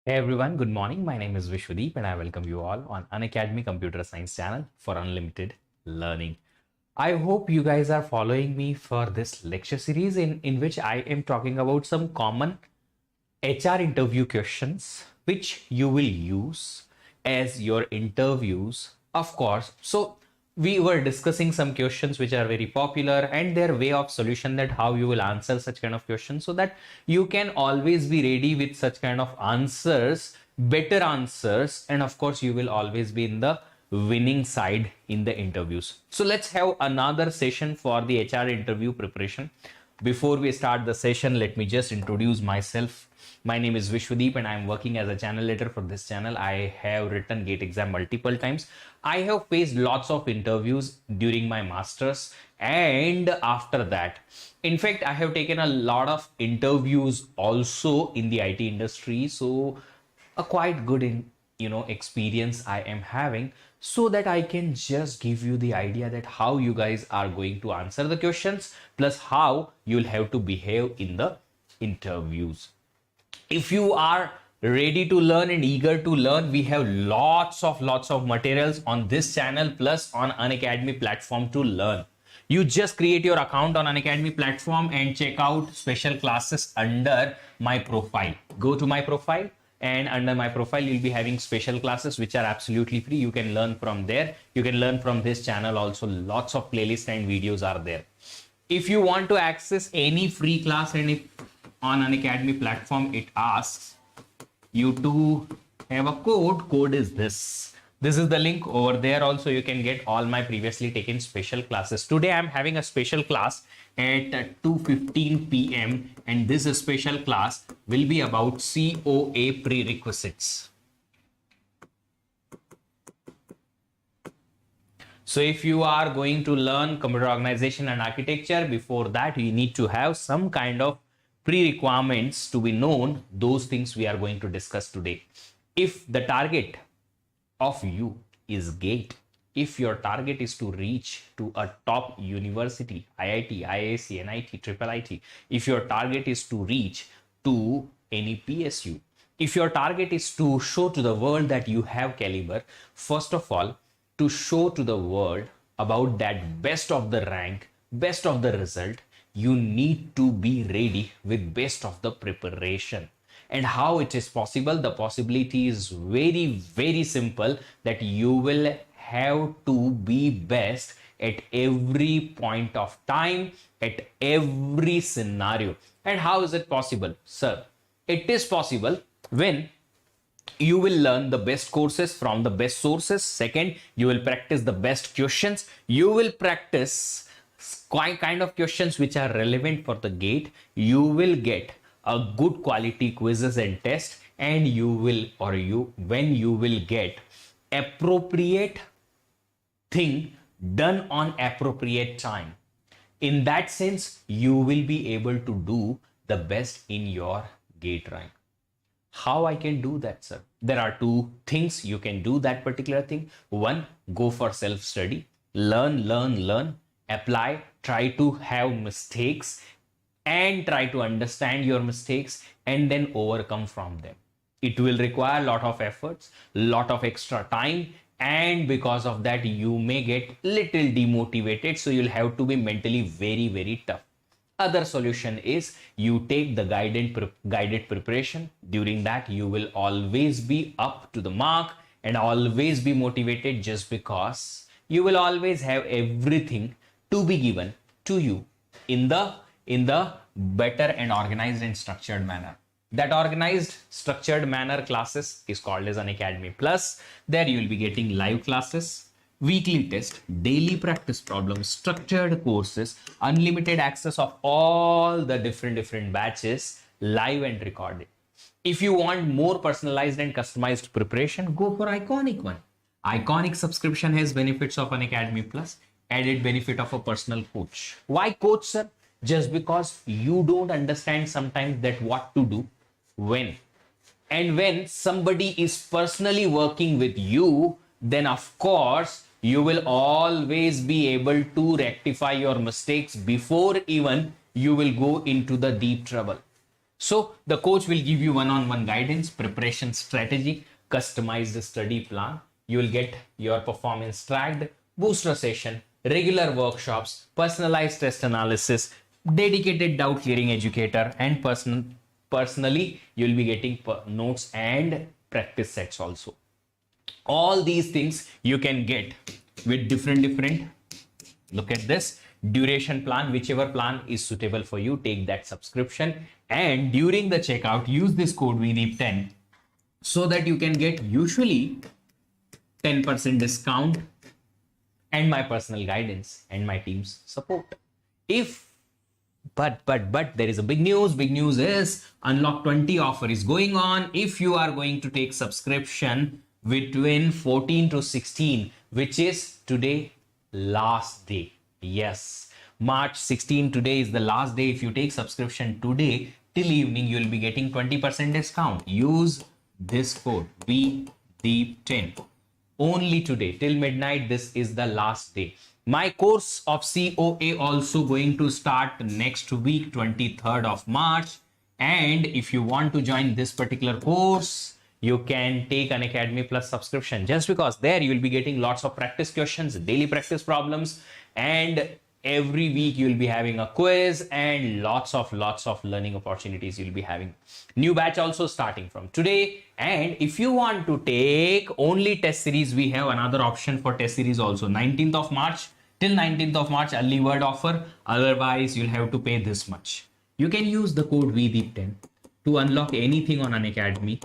Hey everyone, good morning. My name is Vishvadeep and I welcome you all on Unacademy Computer Science channel for unlimited learning. I hope you guys are following me for this lecture series in which I am talking about some common HR interview questions which you will use as your interviews, of course. So we were discussing some questions which are very popular and their way of solution, that how you will answer such kind of questions so that you can always be ready with such kind of answers, better answers, and of course you will always be in the winning side in the interviews. So let's have another session for the HR interview preparation. Before we start the session, let me just introduce myself. My name is Vishvadeep and I am working as a channel leader for this channel. I have written GATE exam multiple times. I have faced lots of interviews during my masters and after that. In fact, I have taken a lot of interviews also in the IT industry. So a quite good experience I am having, so that I can just give you the idea that how you guys are going to answer the questions plus how you'll have to behave in the interviews. If you are ready to learn and eager to learn, we have lots of materials on this channel plus on Unacademy platform to learn. You just create your account on Unacademy platform and check out special classes under my profile. Go to my profile, and under my profile you'll be having special classes which are absolutely free. You can learn from there. You can learn from this channel also. Lots of playlists and videos are there. If you want to access any free class, and if on Unacademy platform it asks you to have a code is this is the link. Over there also you can get all my previously taken special classes. Today I'm having a special class at 2:15 p.m. and this special class will be about COA prerequisites. So if you are going to learn computer organization and architecture, before that you need to have some kind of pre-requirements to be known. Those things we are going to discuss today. If the target of you is GATE, if your target is to reach to a top university, IIT, IISc, NIT, Triple IT, if your target is to reach to any PSU, if your target is to show to the world that you have caliber, first of all, to show to the world about that best of the rank, best of the result, you need to be ready with best of the preparation. And how it is possible? The possibility is very simple, that you will have to be best at every point of time, at every scenario. And how is it possible, sir? It is possible when you will learn the best courses from the best sources. Second, you will practice the best questions. You will practice kind of questions which are relevant for the GATE. You will get a good quality quizzes and tests, and when you will get appropriate thing done on appropriate time, in that sense you will be able to do the best in your GATE rank. How I can do that, sir? There are two things you can do that particular thing. One, go for self study, learn, apply, try to have mistakes and try to understand your mistakes and then overcome from them. It will require a lot of efforts, lot of extra time, and because of that you may get little demotivated, so you'll have to be mentally very tough. Other solution is you take the guided preparation. During that you will always be up to the mark and always be motivated, just because you will always have everything to be given to you in the better and organized and structured manner. That organized structured manner classes is called as Unacademy Plus. There you will be getting live classes, weekly test, daily practice problems, structured courses, unlimited access of all the different batches, live and recorded. If you want more personalized and customized preparation, go for Iconic one. Iconic subscription has benefits of Unacademy Plus, added benefit of a personal coach. Why coach, sir? Just because you don't understand sometimes that what to do when. And when somebody is personally working with you, then of course you will always be able to rectify your mistakes before even you will go into the deep trouble. So the coach will give you one-on-one guidance, preparation strategy, customized study plan. You will get your performance tracked, booster session, regular workshops, personalized test analysis, dedicated doubt clearing educator, and personally you'll be getting notes and practice sets also. All these things you can get with different, look at this duration plan, whichever plan is suitable for you, take that subscription, and during the checkout use this code VDEEP10 so that you can get usually 10% discount and my personal guidance and my team's support. If but there is a big news. Big news is Unlock 20 offer is going on. If you are going to take subscription between 14 to 16, which is today last day. Yes, March 16 today is the last day. If you take subscription today till evening, you will be getting 20% discount. Use this code VDEEP10 only today till midnight. This is the last day. My course of COA also going to start next week, 23rd of March. And if you want to join this particular course, you can take Unacademy Plus subscription, just because there you will be getting lots of practice questions, daily practice problems, and every week you will be having a quiz and lots of learning opportunities you'll be having. New batch also starting from today. And if you want to take only test series, we have another option for test series also. 19th of March till 19th of March early bird offer. Otherwise you'll have to pay this much. You can use the code VDEEP10 to unlock anything on Unacademy,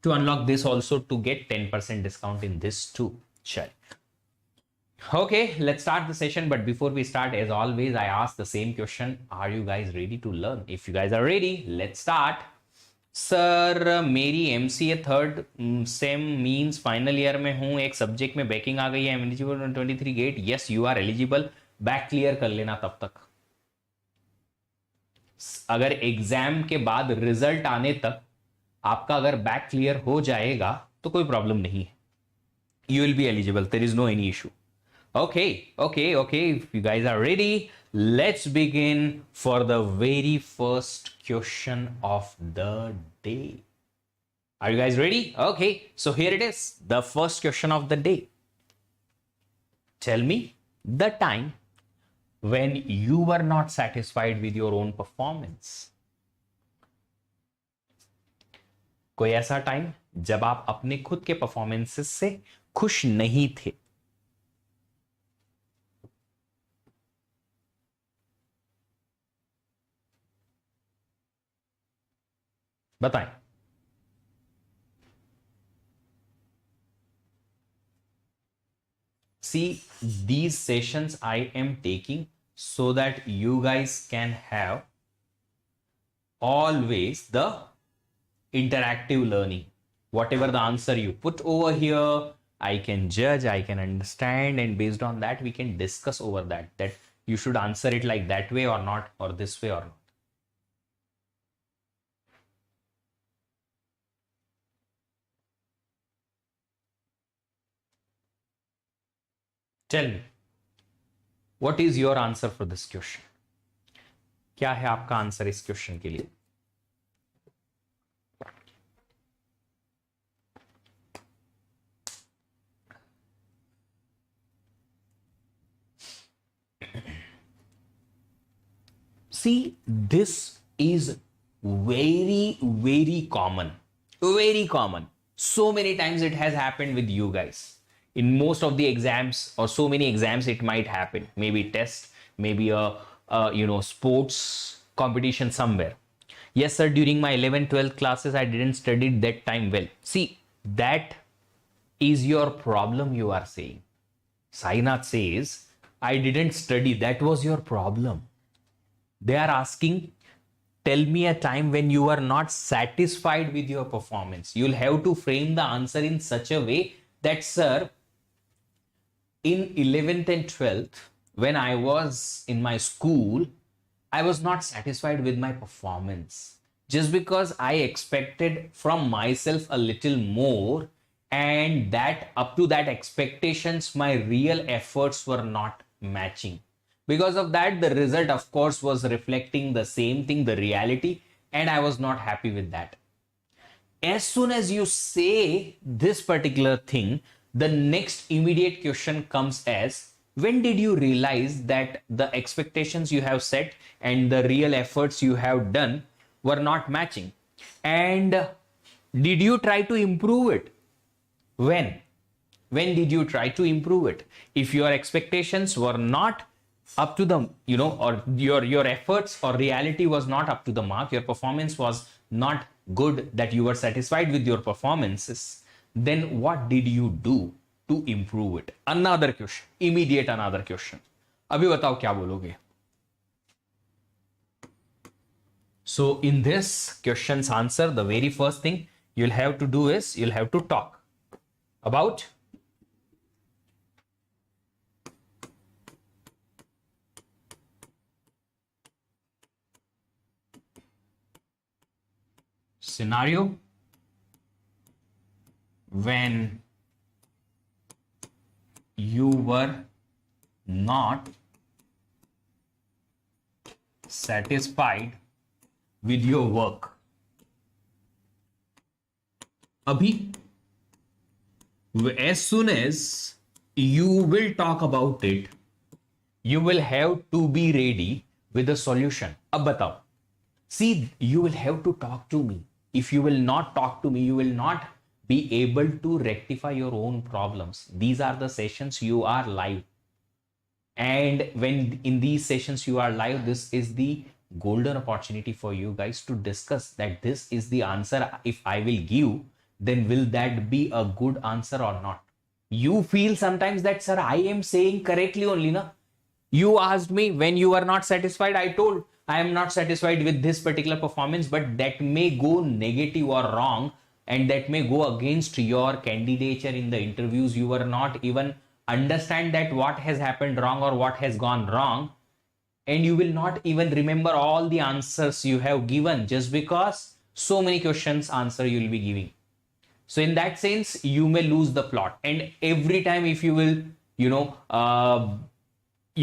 to unlock this also, to get 10% discount in this too. Sure. Okay, let's start the session. But before we start, as always, I ask the same question. Are you guys ready to learn? If you guys are ready, let's start. Sir मेरी MCA third sem means final year में हूँ, एक subject में backing आ गई है, am eligible 23 GATE. Yes, you are eligible. Back clear कर लेना तब तक. अगर एग्जाम के बाद रिजल्ट आने तक आपका अगर बैक क्लियर हो जाएगा तो कोई प्रॉब्लम नहीं है. You will be eligible. There is no any issue. Okay. If you guys are ready, let's begin for the very first question of the day. Are you guys ready? Okay, so here it is. The first question of the day. Tell me the time when you were not satisfied with your own performance. कोई ऐसा time जब आप अपने खुद के performances से खुश नहीं थे. बताएं. See, these sessions I am taking so that you guys can have always the interactive learning. Whatever the answer you put over here, I can judge, I can understand, and based on that we can discuss over that you should answer it like that way or not, or this way or not. Tell me, what is your answer for this question? क्या है आपका answer इस question के लिए? See, this is very common. Very common. So many times it has happened with you guys. In most of the exams, or so many exams, it might happen. Maybe test, maybe a sports competition somewhere. Yes, sir, during my 11th, 12th classes, I didn't study that time well. See, that is your problem, you are saying. Sainath says, I didn't study. That was your problem. They are asking, tell me a time when you are not satisfied with your performance. You'll have to frame the answer in such a way that, sir, in 11th and 12th, when I was in my school, I was not satisfied with my performance. Just because I expected from myself a little more, and that up to that expectations, my real efforts were not matching. Because of that, the result, of course, was reflecting the same thing, the reality. and I was not happy with that. As soon as you say this particular thing, the next immediate question comes as, when did you realize that the expectations you have set and the real efforts you have done were not matching? And did you try to improve it? When did you try to improve it? If your expectations were not up to the, or your efforts or reality was not up to the mark, your performance was not good, that you were satisfied with your performances, then what did you do to improve it? Another question, immediate another question. अभी बताओ क्या बोलोगे? So in this question's answer, the very first thing you'll have to do is you'll have to talk about scenario when you were not satisfied with your work. Abhi, as soon as you will talk about it, you will have to be ready with a solution. Ab batao. See, you will have to talk to me. If you will not talk to me, you will not be able to rectify your own problems. These are the sessions you are live. And when in these sessions you are live, this is the golden opportunity for you guys to discuss that this is the answer. If I will give, then will that be a good answer or not? You feel sometimes that, sir, I am saying correctly only, na? You asked me when you are not satisfied. I told I am not satisfied with this particular performance, but that may go negative or wrong, and that may go against your candidature in the interviews. You were not even understand that what has happened wrong or what has gone wrong, and you will not even remember all the answers you have given just because so many questions answer you will be giving. So in that sense, you may lose the plot, and every time if you will, you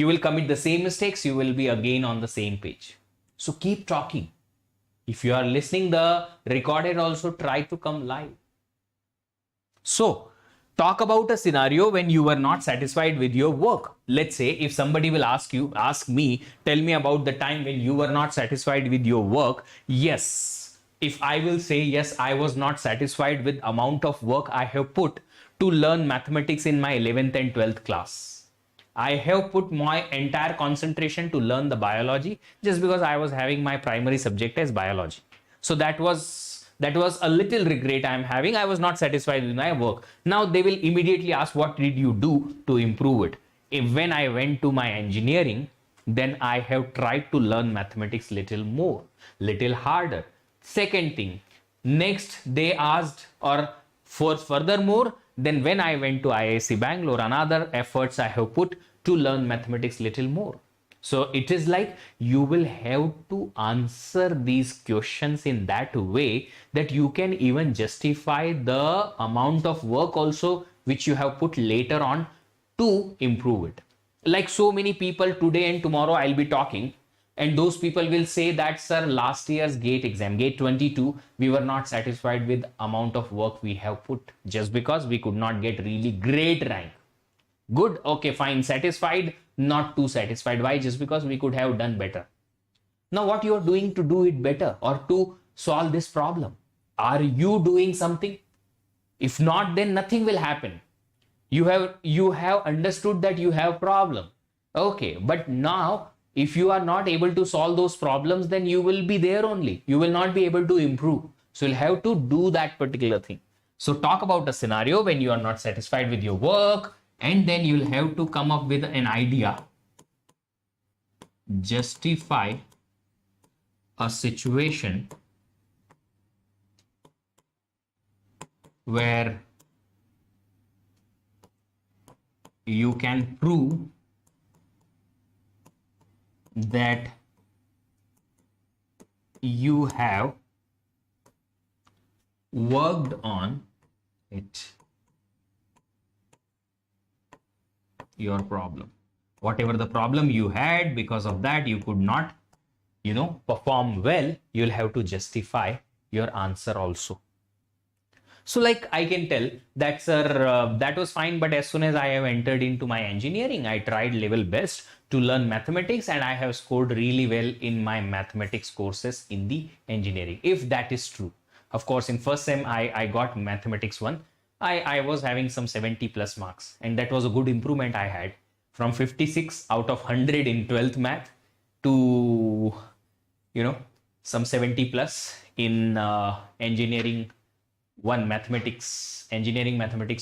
will commit the same mistakes, you will be again on the same page. So keep talking. If you are listening the recorded, also try to come live. So talk about a scenario when you were not satisfied with your work. Let's say if somebody will ask me, tell me about the time when you were not satisfied with your work. Yes, if I will say yes, I was not satisfied with amount of work I have put to learn mathematics in my 11th and 12th class. I have put my entire concentration to learn the biology just because I was having my primary subject as biology. So that was a little regret I am having. I was not satisfied with my work. Now they will immediately ask, what did you do to improve it? If when I went to my engineering, then I have tried to learn mathematics little more, little harder. Second thing, next they asked, or for furthermore, then when I went to IISc Bangalore, another efforts I have put to learn mathematics little more. So it is like you will have to answer these questions in that way that you can even justify the amount of work also which you have put later on to improve it. Like so many people today and tomorrow I'll be talking, and those people will say that, sir, last year's GATE exam, GATE 22, we were not satisfied with amount of work we have put just because we could not get really great rank. Good, okay, fine, satisfied, not too satisfied. Why? Just because we could have done better. Now what you are doing to do it better or to solve this problem? Are you doing something? If not, then nothing will happen. You have understood that you have problem. Okay, but now if you are not able to solve those problems, then you will be there only. You will not be able to improve. So you'll have to do that particular thing. So talk about a scenario when you are not satisfied with your work, and then you'll have to come up with an idea. Justify a situation where you can prove that you have worked on it, your problem. Whatever the problem you had, because of that you could not perform well, you'll have to justify your answer also. So like I can tell that, sir, that was fine, but as soon as I have entered into my engineering, I tried level best to learn mathematics and I have scored really well in my mathematics courses in the engineering. If that is true, of course, in first sem, I got mathematics 1. I was having some 70 plus marks, and that was a good improvement I had from 56 out of 100 in 12th math to, some 70 plus in engineering mathematics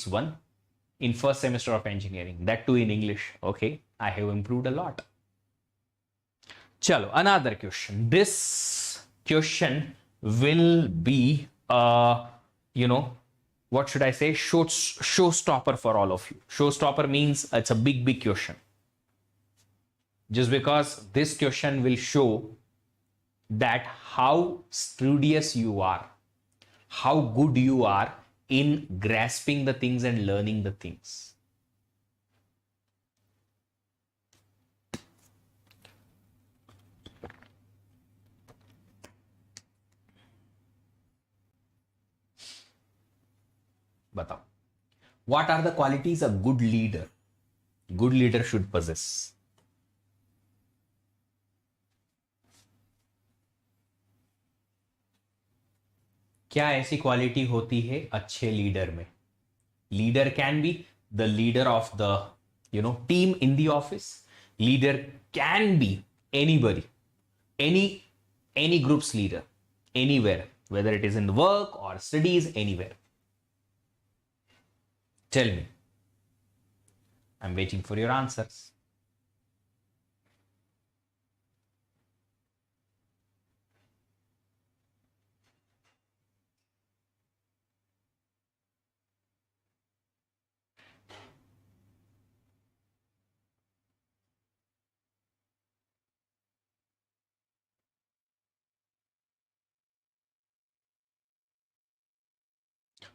1 in first semester of engineering, that too in English. Okay, I have improved a lot. Chalo, another question. This question will be what should I say, showstopper for all of you. Showstopper means it's a big question, just because this question will show that how studious you are, how good you are in grasping the things and learning the things. Batao. What are the qualities a good leader should possess? क्या ऐसी quality होती है अच्छे leader में? Leader can be the leader of the team in the office. Leader can be anybody, any group's leader, anywhere, whether it is in work or studies, anywhere. Tell me. I'm waiting for your answers.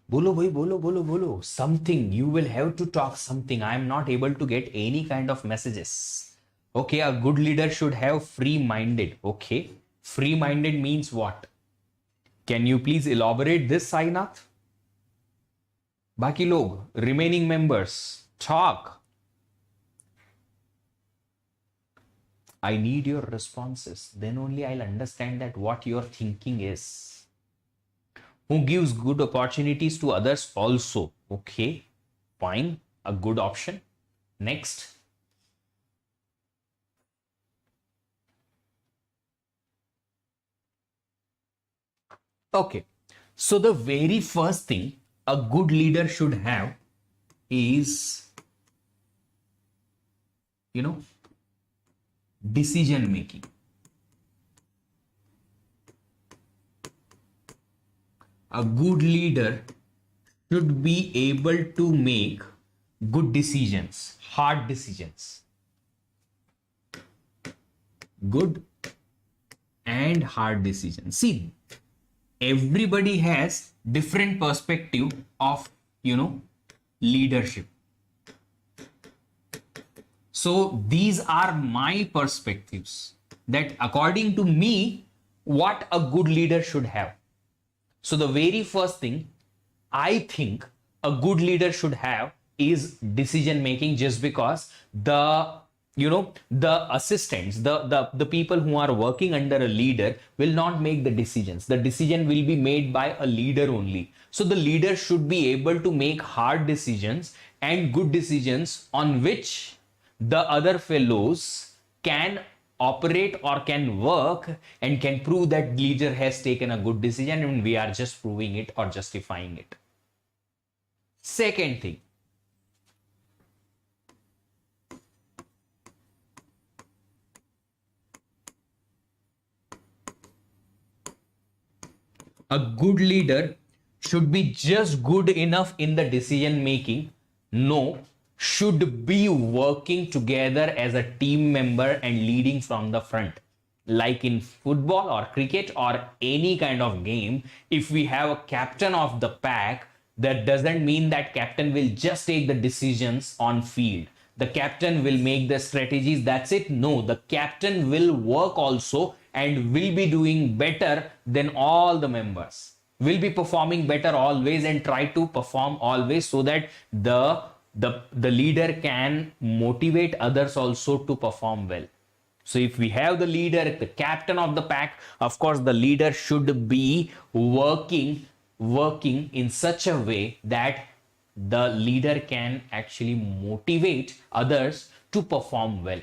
Bolo bhai, bolo. Something. You will have to talk something. I am not able to get any kind of messages. Okay, a good leader should have free-minded. Okay, free-minded means what? Can you please elaborate this, Sainath? Baki log, remaining members, talk. I need your responses. Then only I'll understand that what your thinking is. Who gives good opportunities to others also. Okay, fine, a good option. Next. Okay, so the very first thing a good leader should have is, decision making. A good leader should be able to make good decisions, hard decisions. Good and hard decisions. See, everybody has different perspective of, leadership. So these are my perspectives, that according to me, what a good leader should have. So the very first thing I think a good leader should have is decision making, just because the assistants, the people who are working under a leader will not make the decisions. The decision will be made by a leader only. So the leader should be able to make hard decisions and good decisions on which the other fellows can operate or can work and can prove that leader has taken a good decision, and we are just proving it or justifying it. Second thing, a good leader should be just good enough in the decision making. No, should be working together as a team member and leading from the front. Like in football or cricket or any kind of game, if we have a captain of the pack, that doesn't mean that captain will just take the decisions on field. The captain will make the strategies, that's it. No, the captain will work also and will be doing better than all the members, will be performing better always and try to perform always, so that the leader can motivate others also to perform well. So if we have the leader, the captain of the pack, of course the leader should be working in such a way that the leader can actually motivate others to perform well.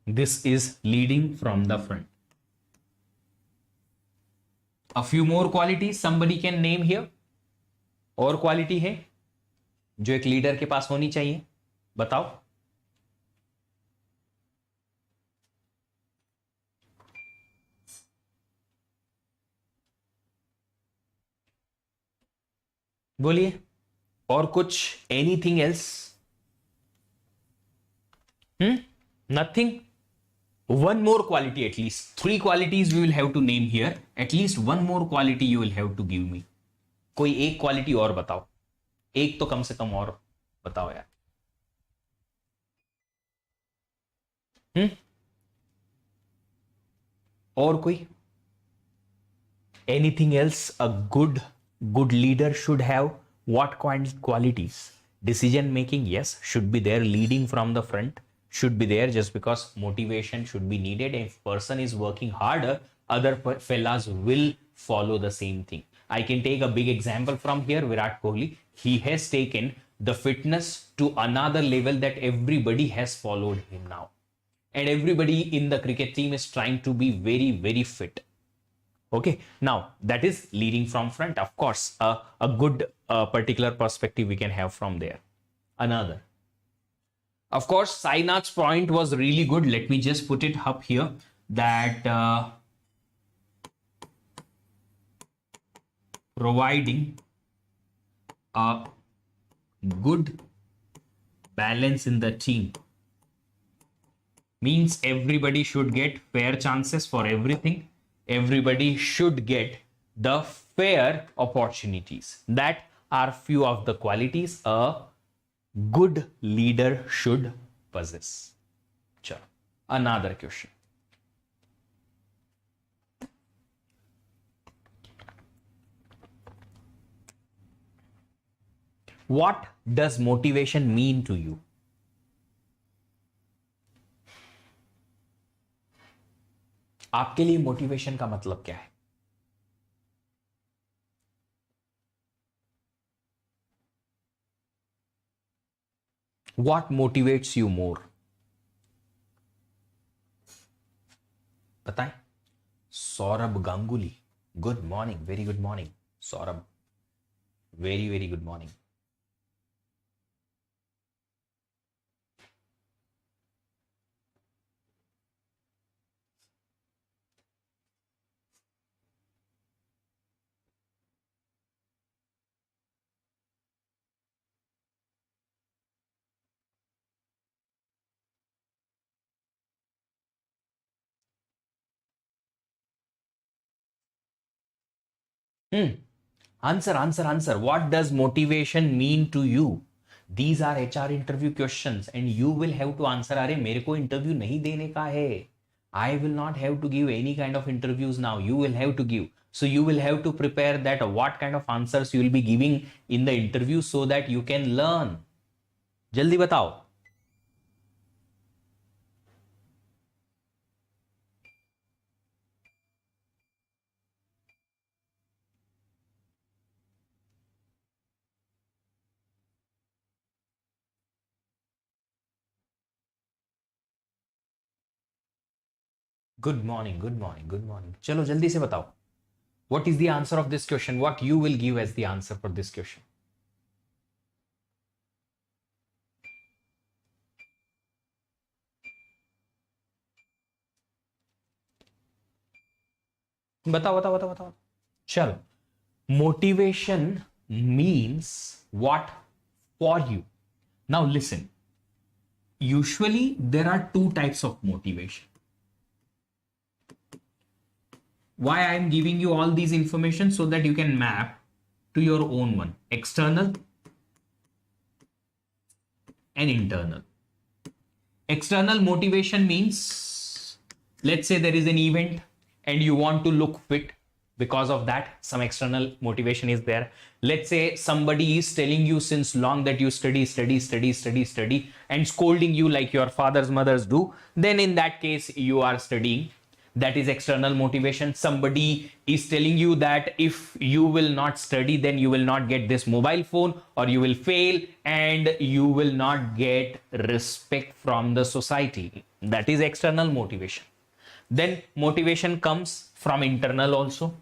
This is leading from the front. A few more qualities somebody can name here. और quality है जो एक leader के पास होनी चाहिए, बताओ. बोलिए. और कुछ anything else? Nothing. One more quality, at least 3 qualities we will have to name here. At least one more quality you will have to give me. कोई एक क्वालिटी और बताओ, एक तो कम से कम और बताओ यार. और कोई? Anything else a good leader should have? What qualities? Decision making, yes, should be there. Leading from the front should be there, just because motivation should be needed. If person is working harder, other fellas will follow the same thing. I can take a big example from here. Virat Kohli, he has taken the fitness to another level that everybody has followed him now, and everybody in the cricket team is trying to be very, very fit. Okay, now that is leading from front. Of course, a good particular perspective we can have from there. Another, of course, Sainath's point was really good. Let me just put it up here, that providing a good balance in the team means everybody should get fair chances for everything. Everybody should get the fair opportunities. That are few of the qualities a good leader should possess. Chalo, another question. What does motivation mean to you? आपके लिए motivation का मतलब क्या है? What motivates you more? बताएं. Saurabh Ganguly, good morning, very good morning Saurabh, very very good morning. Answer. What does motivation mean to you? These are HR interview questions and you will have to answer. अरे मेरे को interview नहीं देने का है. I will not have to give any kind of interviews now. You will have to give. So you will have to prepare that what kind of answers you will be giving in the interview so that you can learn. जल्दी बताओ. Good morning. चलो जल्दी से बताओ. What is the answer of this question? What you will give as the answer for this question? बताओ. चलो. Motivation means what for you? Now listen. Usually there are two types of motivation. Why I am giving you all these information? So that you can map to your own one, external and internal. External motivation means, let's say there is an event and you want to look fit. Because of that, some external motivation is there. Let's say somebody is telling you since long that you study and scolding you like your fathers, mothers do. Then in that case, you are studying. That is external motivation. Somebody is telling you that if you will not study, then you will not get this mobile phone, or you will fail and you will not get respect from the society. That is external motivation. Then motivation comes from internal also.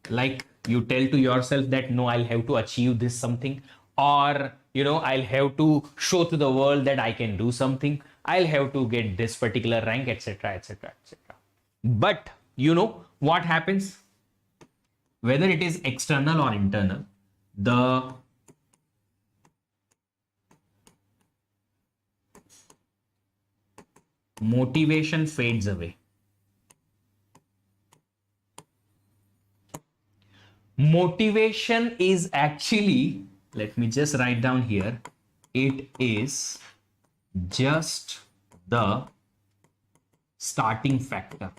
Like you tell to yourself that no, I'll have to achieve this something, or I'll have to show to the world that I can do something, I'll have to get this particular rank, etc., etc., etc. But what happens, whether it is external or internal, the motivation fades away. Motivation is actually, let me just write down here, it is just the starting factor.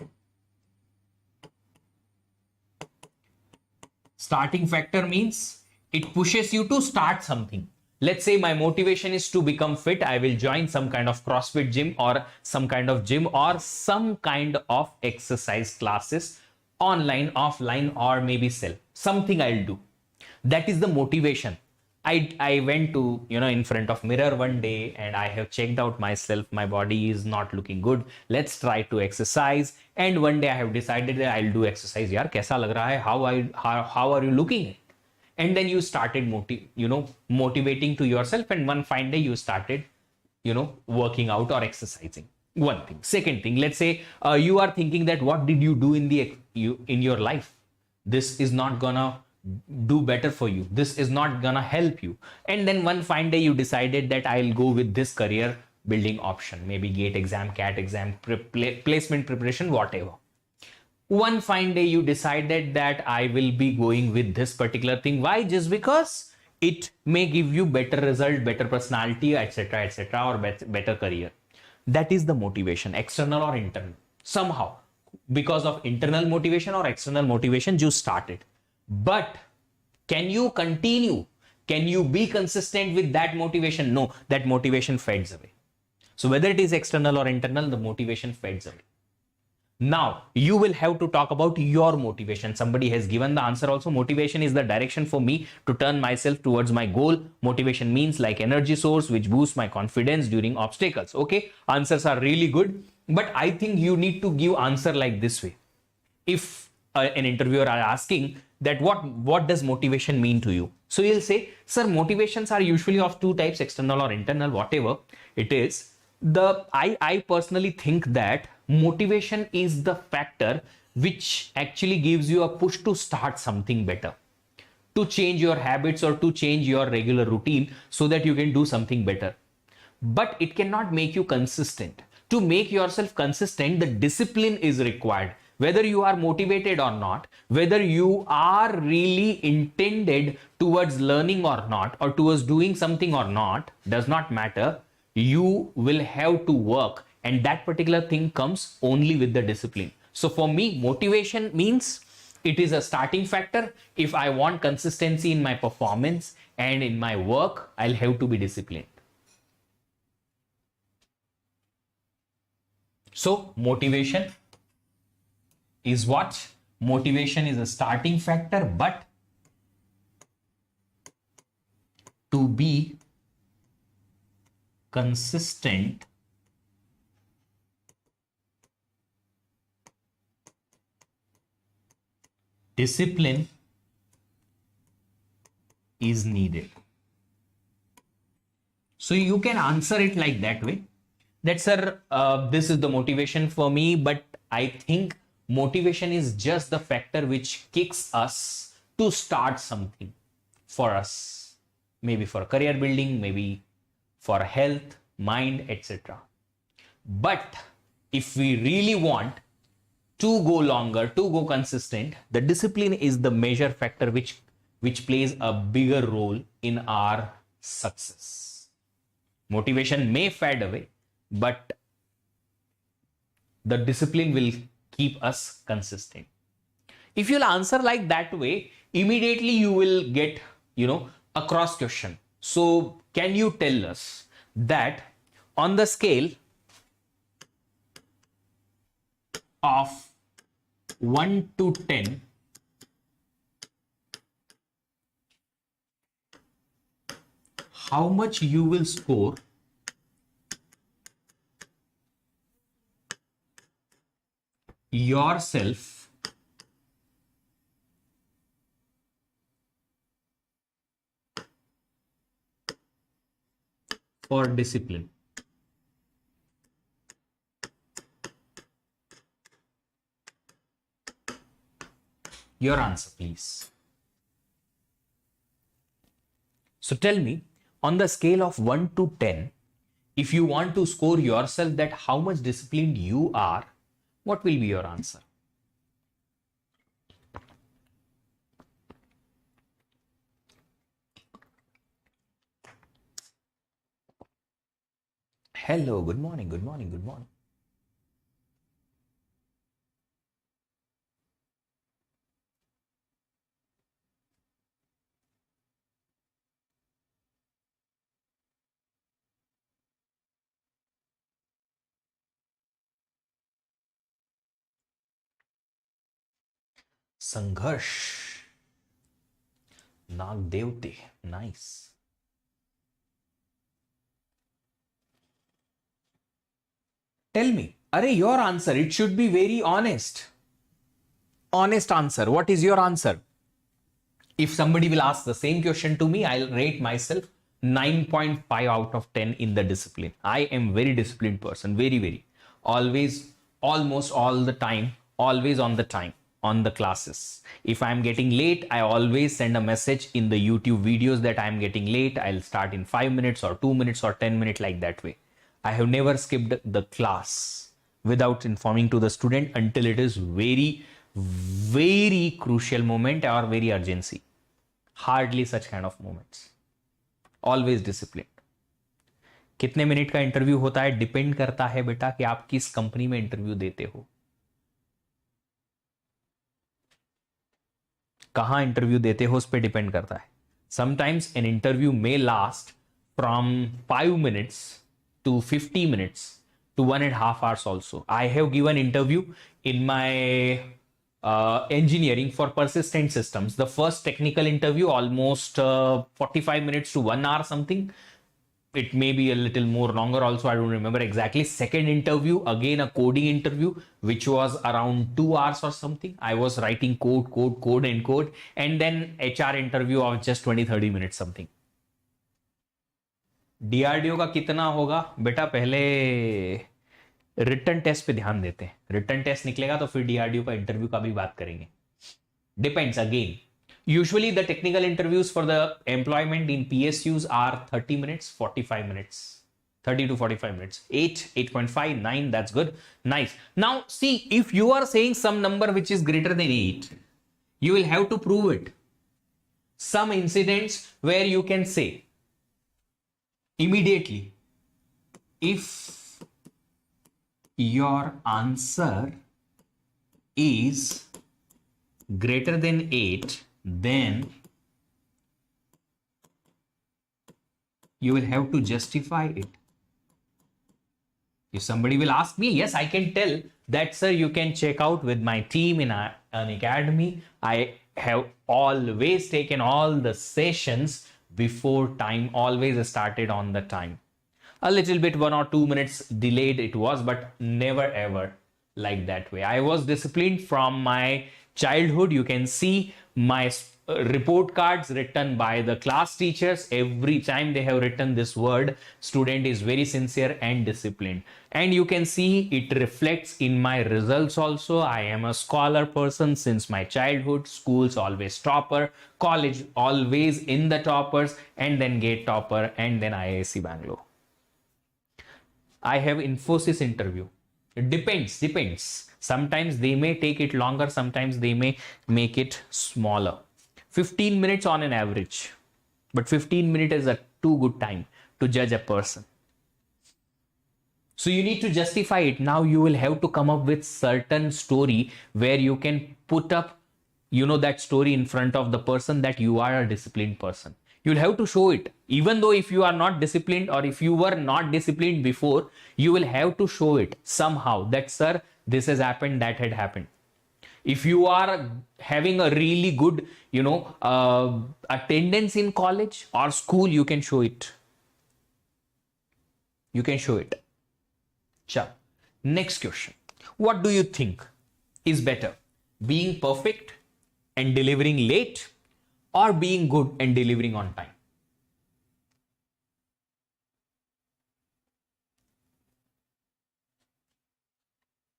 Starting factor means it pushes you to start something. Let's say my motivation is to become fit. I will join some kind of CrossFit gym, or some kind of gym, or some kind of exercise classes, online, offline, or maybe self. Something I'll do. That is the motivation. I went to, in front of mirror one day and I have checked out myself. My body is not looking good. Let's try to exercise. And one day I have decided that I'll do exercise. Yaar, kaisa lag raha hai? How are you looking? And then you started motivating to yourself. And one fine day you started, working out or exercising. One thing. Second thing, let's say you are thinking that what did you do in your life? This is not gonna do better for you. This is not gonna help you. And then one fine day you decided that I'll go with this career building option, maybe GATE exam, CAT exam, placement preparation, whatever. One fine day you decided that I will be going with this particular thing. Why? Just because it may give you better result, better personality, etc., etc., or better career. That is the motivation, external or internal. Somehow, because of internal motivation or external motivation, you started. But can you continue? Can you be consistent with that motivation? No, that motivation fades away. So whether it is external or internal, the motivation fades away. Now, you will have to talk about your motivation. Somebody has given the answer also. Motivation is the direction for me to turn myself towards my goal. Motivation means like energy source which boosts my confidence during obstacles. Okay, answers are really good. But I think you need to give answer like this way. If an interviewer are asking that what does motivation mean to you? So you'll say, sir, motivations are usually of two types, external or internal, whatever it is. I personally think that motivation is the factor which actually gives you a push to start something better, to change your habits or to change your regular routine so that you can do something better. But it cannot make you consistent. To make yourself consistent, the discipline is required. Whether you are motivated or not, whether you are really intended towards learning or not, or towards doing something or not, does not matter. You will have to work, and that particular thing comes only with the discipline. So for me, motivation means it is a starting factor. If I want consistency in my performance and in my work, I'll have to be disciplined. So motivation is what? Motivation is a starting factor, but to be consistent, discipline is needed. So you can answer it like that way, that sir, this is the motivation for me, but I think motivation is just the factor which kicks us to start something for us, maybe for career building, maybe for health, mind, etc. But if we really want, to go longer, to go consistent, the discipline is the major factor which plays a bigger role in our success. Motivation may fade away, but the discipline will keep us consistent. If you'll answer like that way, immediately you will get, a cross question. So can you tell us that on the scale of 1 to 10, how much you will score yourself for discipline? Your answer, please. So tell me, on the scale of 1 to 10, if you want to score yourself that how much disciplined you are, what will be your answer? Hello, good morning, good morning, good morning. Sangharsh. Nag Devte. Nice. Tell me, your answer, it should be very honest. Honest answer. What is your answer? If somebody will ask the same question to me, I'll rate myself 9.5 out of 10 in the discipline. I am very disciplined person. Very, very. Always, almost all the time, always on the time, on the classes. If I'm getting late, I always send a message in the YouTube videos that I'm getting late. I'll start in 5 minutes or 2 minutes or 10 minutes, like that way. I have never skipped the class without informing to the student until it is very, very crucial moment or very urgency. Hardly such kind of moments. Always disciplined. कितने minute का interview होता है depend करता है बेटा कि आप किस कंपनी में इंटरव्यू देते हो, कहां इंटरव्यू देते हो, उस पर डिपेंड करता है. Sometimes an interview may last from 5 minutes to 50 minutes to 1.5 hours also. I have given interview in my engineering for persistent systems. The first technical interview almost 45 minutes to 1 hour something. It may be a little more longer also, I don't remember exactly. Second interview, again a coding interview, which was around 2 hours or something. I was writing code. And then HR interview of just 20-30 minutes something. DRDO का कितना होगा बेटा, पहले written test पे ध्यान देते हैं. Written test निकलेगा तो फिर DRDO का इंटरव्यू का भी बात करेंगे. Depends again. Usually the technical interviews for the employment in PSUs are 30 minutes, 45 minutes, 30 to 45 minutes, 8, 8.5, 9, that's good. Nice. Now see, if you are saying some number which is greater than 8, you will have to prove it. Some incidents where you can say immediately, if your answer is greater than 8, then you will have to justify it. If somebody will ask me, yes, I can tell that, sir, you can check out with my team in Unacademy. I have always taken all the sessions before time, always started on the time. A little bit 1 or 2 minutes delayed it was, but never ever like that way. I was disciplined from my childhood. You can see my report cards written by the class teachers. Every time they have written this word, student is very sincere and disciplined. And you can see it reflects in my results also. I am a scholar person since my childhood. Schools always topper, college always in the toppers, and then GATE topper, and then IISc Bangalore. I have Infosys interview. Depends. Sometimes they may take it longer, sometimes they may make it smaller. 15 minutes on an average. But 15 minutes is a too good time to judge a person. So you need to justify it. Now you will have to come up with certain story where you can put up, that story in front of the person that you are a disciplined person. You'll have to show it. Even though if you are not disciplined or if you were not disciplined before, you will have to show it somehow that, sir, this has happened, that had happened. If you are having a really good, attendance in college or school, you can show it. You can show it. Sure. Next question. What do you think is better? Being perfect and delivering late or being good and delivering on time?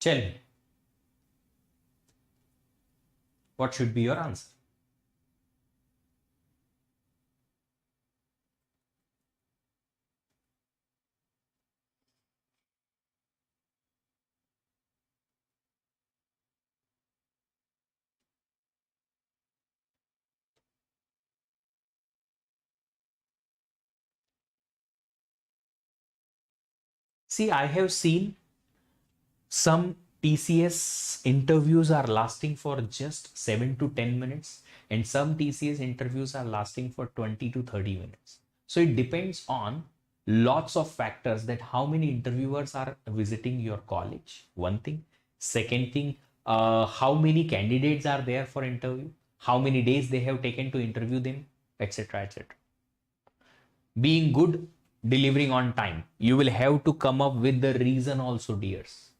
Tell me. What should be your answer? See, I have seen some TCS interviews are lasting for just 7 to 10 minutes, and some TCS interviews are lasting for 20 to 30 minutes. So it depends on lots of factors, that how many interviewers are visiting your college, one thing. Second thing, how many candidates are there for interview, how many days they have taken to interview them, etc., etc. Being good, delivering on time, you will have to come up with the reason also, dears.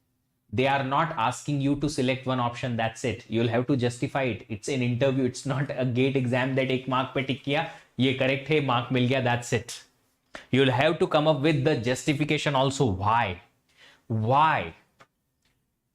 They are not asking you to select one option, that's it. You'll have to justify it. It's an interview, it's not a GATE exam that ek mark pe tick kiya, ye correct hai, mark mil gaya, that's it. You'll have to come up with the justification also. Why?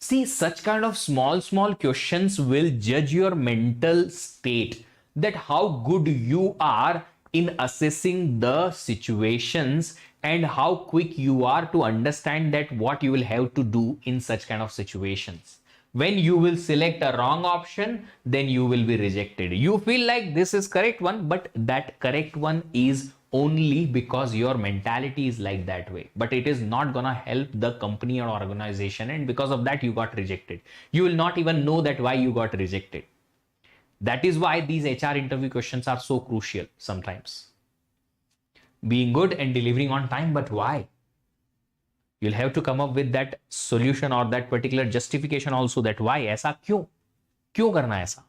See, such kind of small questions will judge your mental state, that how good you are in assessing the situations and how quick you are to understand that what you will have to do in such kind of situations. When you will select a wrong option, then you will be rejected. You feel like this is correct one, but that correct one is only because your mentality is like that way, but it is not gonna help the company or organization, and because of that you got rejected. You will not even know that why you got rejected. That is why these HR interview questions are so crucial sometimes. Being good and delivering on time, but why? You'll have to come up with that solution or that particular justification also, that why, ऐसा क्यों करना है ऐसा.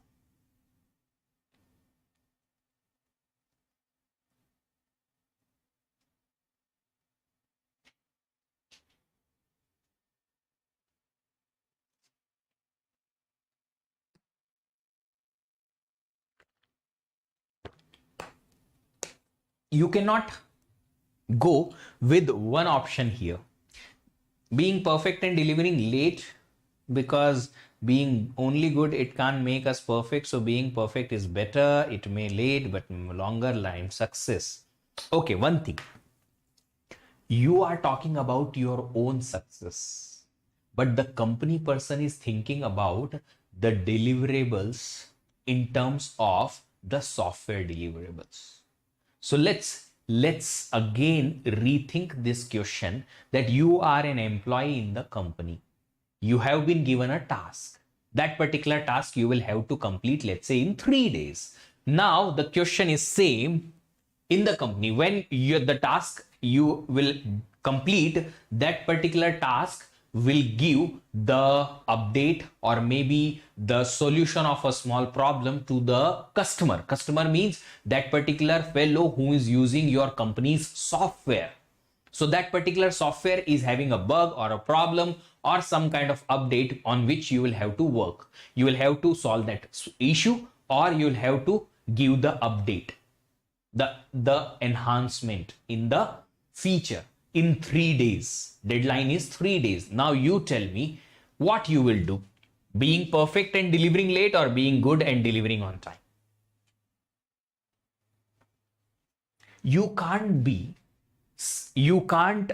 You cannot go with one option here. Being perfect and delivering late, because being only good, it can't make us perfect. So being perfect is better. It may late, but longer line success. Okay, one thing. You are talking about your own success, but the company person is thinking about the deliverables in terms of the software deliverables. So let's again rethink this question, that you are an employee in the company. You have been given a task. That particular task you will have to complete, let's say, in 3 days. Now the question is same in the company. When the task you will complete, that particular task will give the update or maybe the solution of a small problem to the customer. Customer means that particular fellow who is using your company's software. So that particular software is having a bug or a problem or some kind of update on which you will have to work. You will have to solve that issue, or you will have to give the update, the enhancement in the feature in 3 days. Deadline is 3 days. Now you tell me what you will do. Being perfect and delivering late, or being good and delivering on time? You can't be you can't,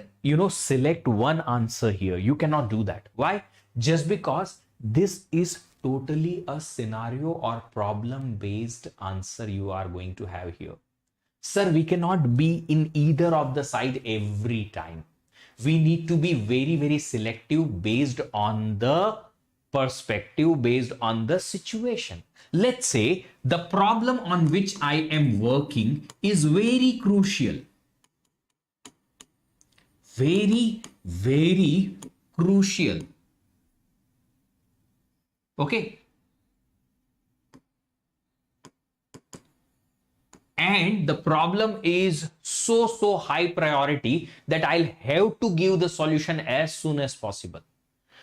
select one answer here. You cannot do that. Why? Just because this is totally a scenario or problem based answer you are going to have here. Sir, we cannot be in either of the side every time. We need to be very, very selective based on the perspective, based on the situation. Let's say the problem on which I am working is very crucial. Very, very crucial. Okay. And the problem is so high priority that I'll have to give the solution as soon as possible.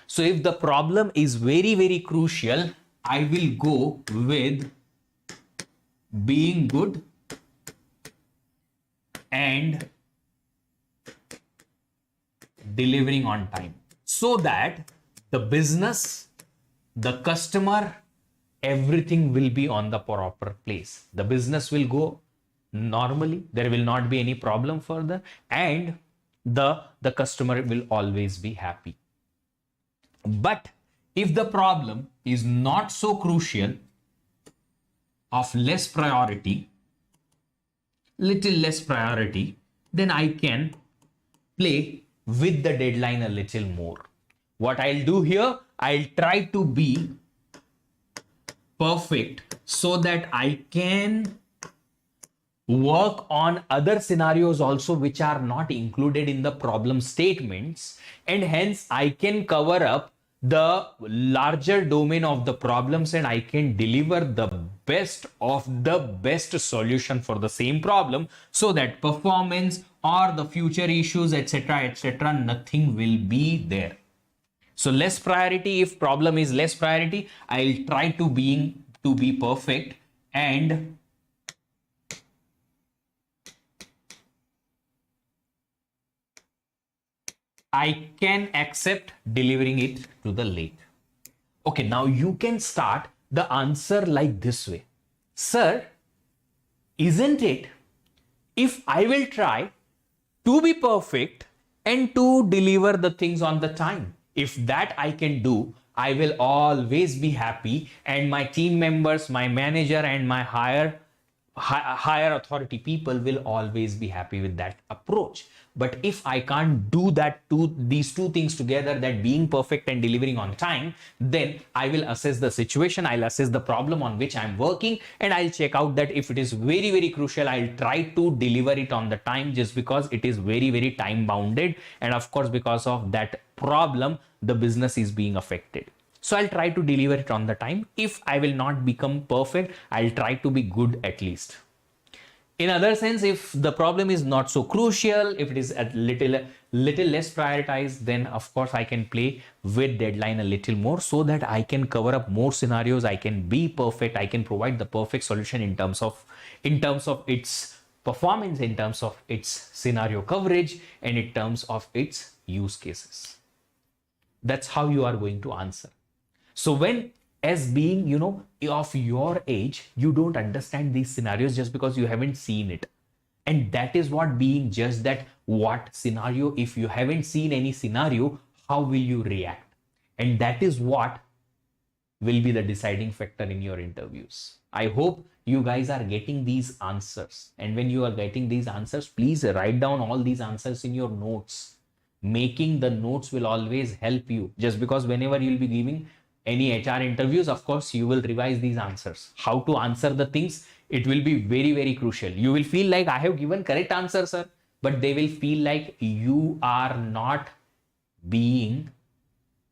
So if the problem is very, very crucial, I will go with being good and delivering on time, so that the business, the customer, everything will be on the proper place. The business will go normally, there will not be any problem further, and the customer will always be happy. But if the problem is not so crucial, of less priority, little less priority, then I can play with the deadline a little more. What I'll do here, I'll try to be perfect so that I can work on other scenarios also which are not included in the problem statements, and hence I can cover up the larger domain of the problems and I can deliver the best of the best solution for the same problem, so that performance or the future issues, etc., nothing will be there. So less priority, if problem is less priority, I'll try to be perfect, and I can accept delivering it to the late. Okay, now you can start the answer like this way. Sir, isn't it if I will try to be perfect and to deliver the things on the time, if that I can do, I will always be happy, and my team members, my manager, and my higher authority people will always be happy with that approach. But if I can't do these two things together, that being perfect and delivering on time, then I will assess the situation, I'll assess the problem on which I'm working, and I'll check out that if it is very, very crucial, I'll try to deliver it on the time, just because it is very, very time bounded, and of course because of that problem the business is being affected. So I'll try to deliver it on the time. If I will not become perfect, I'll try to be good at least. In other sense, if the problem is not so crucial, if it is a little less prioritized, then of course I can play with deadline a little more, so that I can cover up more scenarios, I can be perfect, I can provide the perfect solution in terms of its performance, in terms of its scenario coverage, and in terms of its use cases. That's how you are going to answer. So when, as being, of your age, you don't understand these scenarios just because you haven't seen it. And that is what being just that, what scenario, if you haven't seen any scenario, how will you react? And that is what will be the deciding factor in your interviews. I hope you guys are getting these answers. And when you are getting these answers, please write down all these answers in your notes. Making the notes will always help you, just because whenever you'll be giving any HR interviews, of course, you will revise these answers. How to answer the things, it will be very, very crucial. You will feel like I have given correct answer, sir, but they will feel like you are not being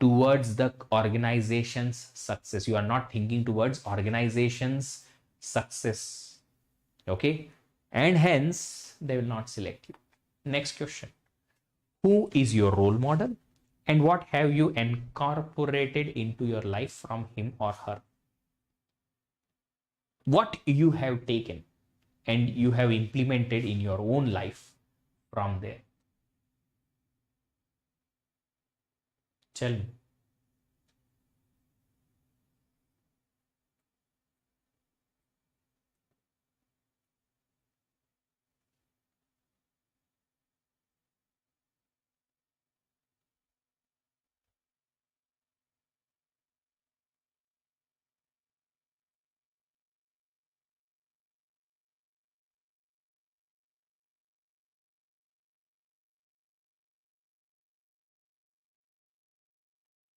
towards the organization's success. You are not thinking towards organization's success. Okay. And hence they will not select you. Next question. Who is your role model? And what have you incorporated into your life from him or her? What you have taken and you have implemented in your own life from there. Tell me.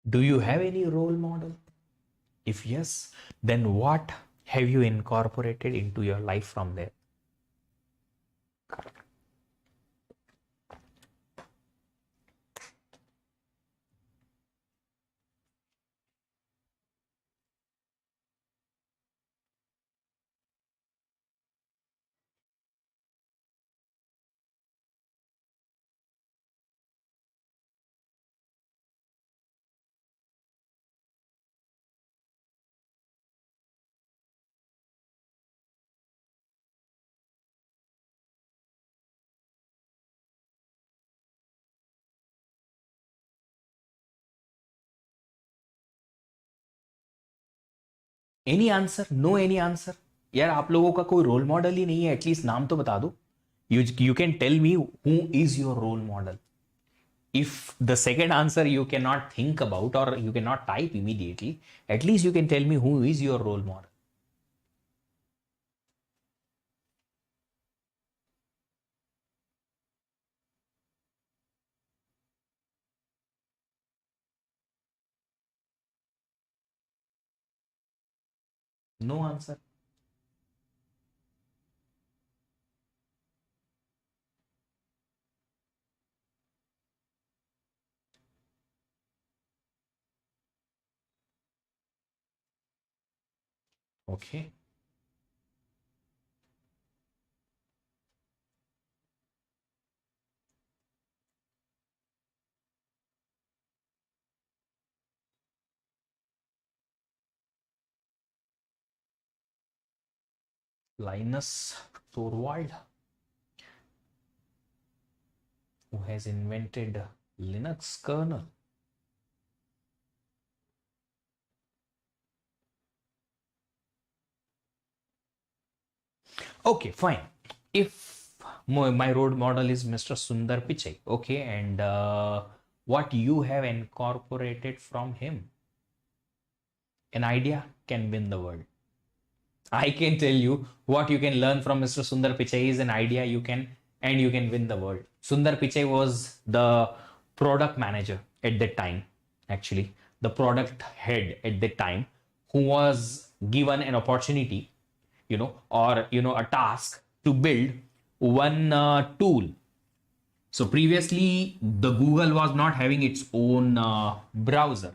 Do you have any role model? If yes, then what have you incorporated into your life from there? Any answer? No any answer? यार आप लोगों का कोई role model ही नहीं है, at least नाम तो बता दो. You can tell me who is your role model. If the second answer you cannot think about or you cannot type immediately, at least you can tell me who is your role model. No answer. Okay. Linus Torvald, who has invented Linux kernel. Okay, fine. If my role model is Mr. Sundar Pichai, okay, and what you have incorporated from him, an idea can win the world. I can tell you what you can learn from Mr. Sundar Pichai is an idea you can, and you can win the world. Sundar Pichai was the product manager at that time, actually, the product head at that time, who was given an opportunity, or, a task to build one tool. So previously, the Google was not having its own browser.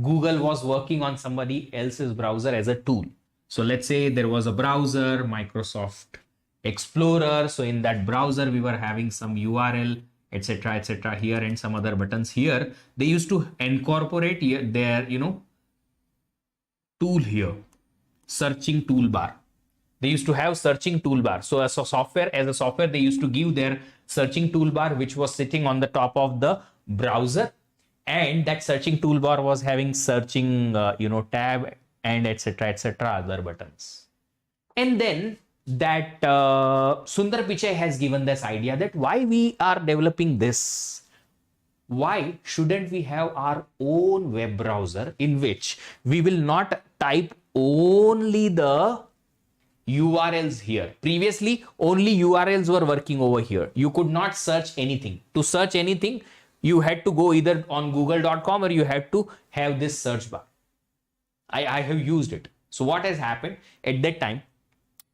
Google was working on somebody else's browser as a tool. So let's say there was a browser, Microsoft Explorer. So in that browser, we were having some URL, etc., here, and some other buttons here. They used to incorporate their, tool here, searching toolbar. They used to have searching toolbar. So as a software, they used to give their searching toolbar, which was sitting on the top of the browser, and that searching toolbar was having searching, tab, and etc., other buttons. And then that Sundar Pichai has given this idea that why we are developing this. Why shouldn't we have our own web browser in which we will not type only the URLs here? Previously, only URLs were working over here. You could not search anything. To search anything, you had to go either on google.com or you had to have this search bar. I have used it. So what has happened at that time,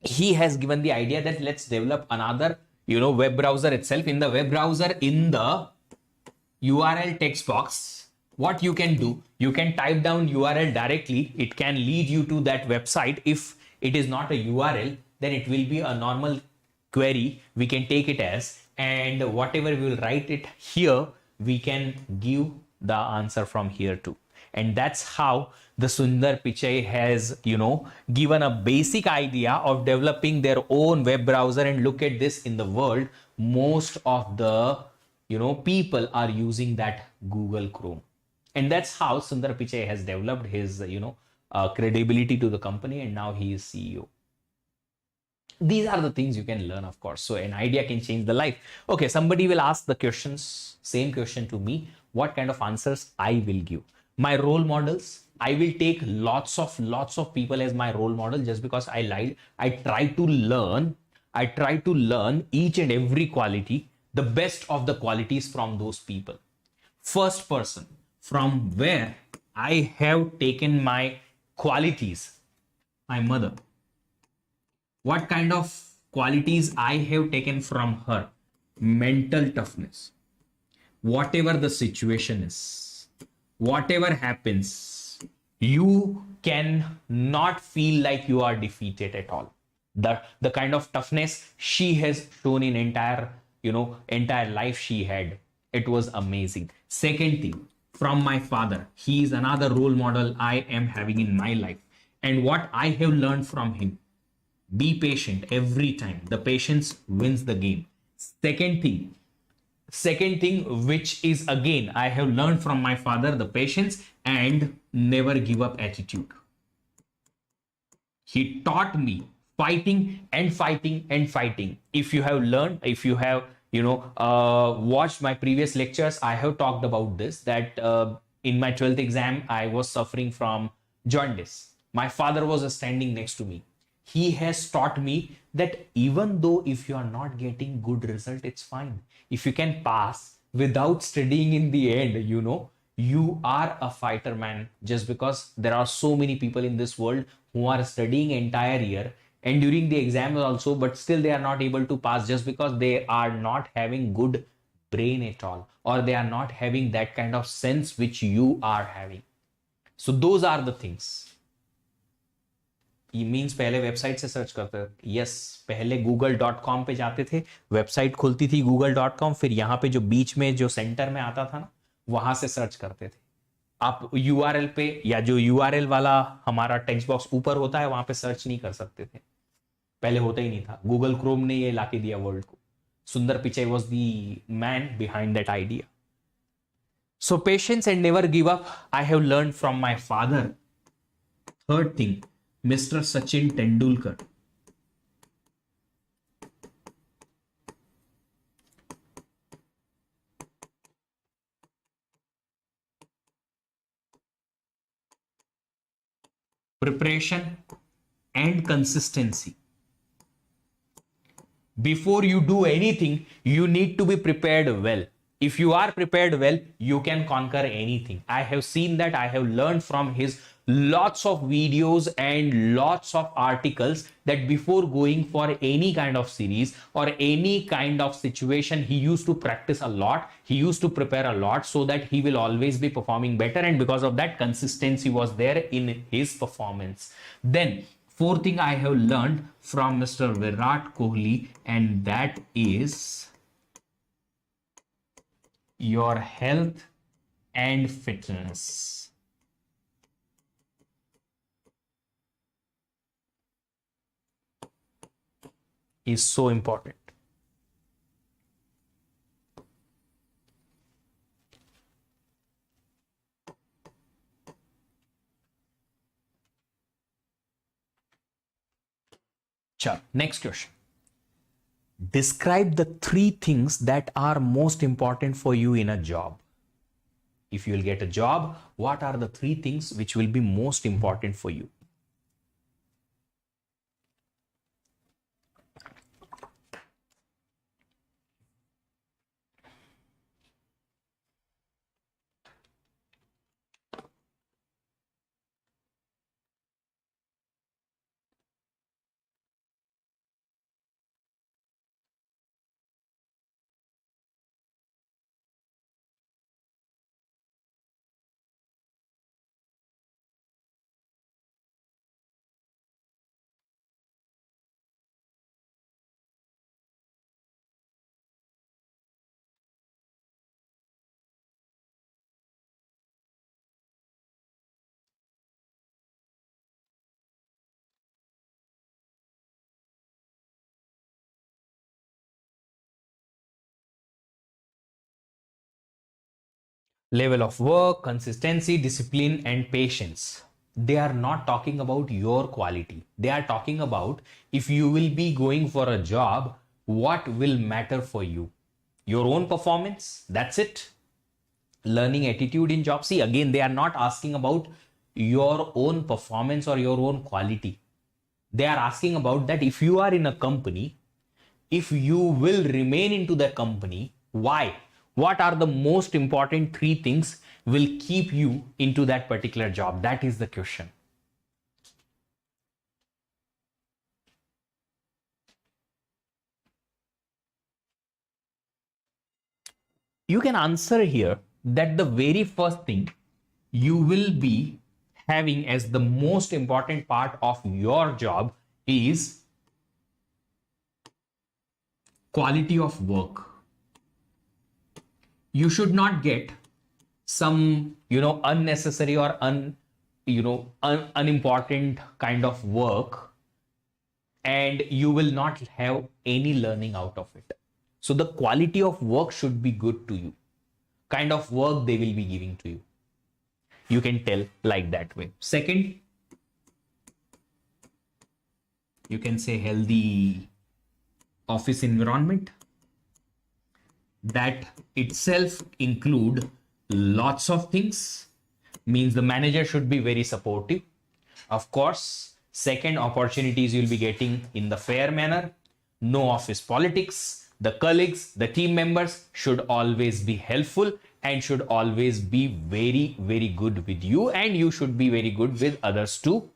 he has given the idea that let's develop another, web browser itself. In the web browser, in the URL text box, what you can do, you can type down URL directly. It can lead you to that website. If it is not a URL, then it will be a normal query. We can take it as, and whatever we will write it here, we can give the answer from here too. And that's how the Sundar Pichai has, given a basic idea of developing their own web browser. And look at this, in the world, most of the, people are using that Google Chrome. And that's how Sundar Pichai has developed his, credibility to the company, and now he is CEO. These are the things you can learn, of course. So an idea can change the life. Okay, somebody will ask the questions, same question to me. What kind of answers I will give? My role models, I will take lots of people as my role model, just because I try to learn each and every quality, the best of the qualities from those people. First person, from where I have taken my qualities, my mother, what kind of qualities I have taken from her? Mental toughness. Whatever the situation is, whatever happens, you can not feel like you are defeated at all. The kind of toughness she has shown in entire life she had, it was amazing. Second thing, from my father, he is another role model I am having in my life, and what I have learned from him: be patient every time. The patience wins the game. Second thing, which is again I have learned from my father, the patience and never give up attitude. He taught me fighting and fighting and fighting. If you have learned, if you have watched my previous lectures, I have talked about this, that in my 12th exam I was suffering from jaundice. My father was standing next to me. He has taught me that even though if you are not getting good result, it's fine. If you can pass without studying in the end, you are a fighter, man. Just because there are so many people in this world who are studying entire year and during the exams also, but still they are not able to pass, just because they are not having good brain at all, or they are not having that kind of sense which you are having. So those are the things. ये means पहले website से search करते थे, yes पहले google.com पे जाते थे, website खुलती थी google.com, फिर यहाँ पे जो बीच में जो सेंटर में आता था ना, वहां से सर्च करते थे. आप यूआरएल पे, या जो यूआरएल वाला हमारा टेक्स्ट बॉक्स ऊपर होता है, वहां पे सर्च नहीं कर सकते थे. पहले होता ही नहीं था. गूगल क्रोम ने ये लाके दिया वर्ल्ड को. सुंदर Pichai was the man behind that idea. So patience and never give up, I have learn from my father. Third thing, Mr. Sachin Tendulkar. Preparation and consistency. Before you do anything, you need to be prepared well. If you are prepared well, you can conquer anything. I have seen that. I have learned from his lots of videos and lots of articles that before going for any kind of series or any kind of situation, he used to practice a lot. He used to prepare a lot so that he will always be performing better. And because of that, consistency was there in his performance. Then, fourth thing I have learned from Mr. Virat Kohli, and that is your health and fitness. Is so important. Chalo, next question. Describe the 3 things that are most important for you in a job. If you will get a job, what are the 3 things which will be most important for you? Level of work, consistency, discipline, and patience. They are not talking about your quality. They are talking about if you will be going for a job, what will matter for you? Your own performance, that's it. Learning attitude in job. See, again, they are not asking about your own performance or your own quality. They are asking about that if you are in a company, if you will remain into the company, why? What are the most important three things will keep you into that particular job? That is the question. You can answer here that the very first thing you will be having as the most important part of your job is quality of work. You should not get some unnecessary or unimportant kind of work, and you will not have any learning out of it. So the quality of work should be good to you. Kind of work they will be giving to you, you can tell like that way. Second, you can say healthy office environment. That itself include lots of things. Means the manager should be very supportive, of course. Second, opportunities you'll be getting in the fair manner. No office politics. The colleagues, the team members should always be helpful and should always be very, very good with you, and you should be very good with others too.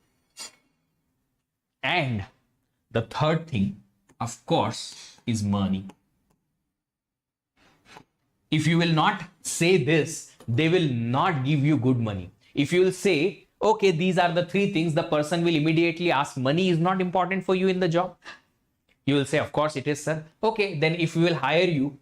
And the third thing, of course, is money. If you will not say this, they will not give you good money. If you will say, okay, these are the three things, the person will immediately ask, money is not important for you in the job. You will say, of course it is, sir. Okay, then if we will hire you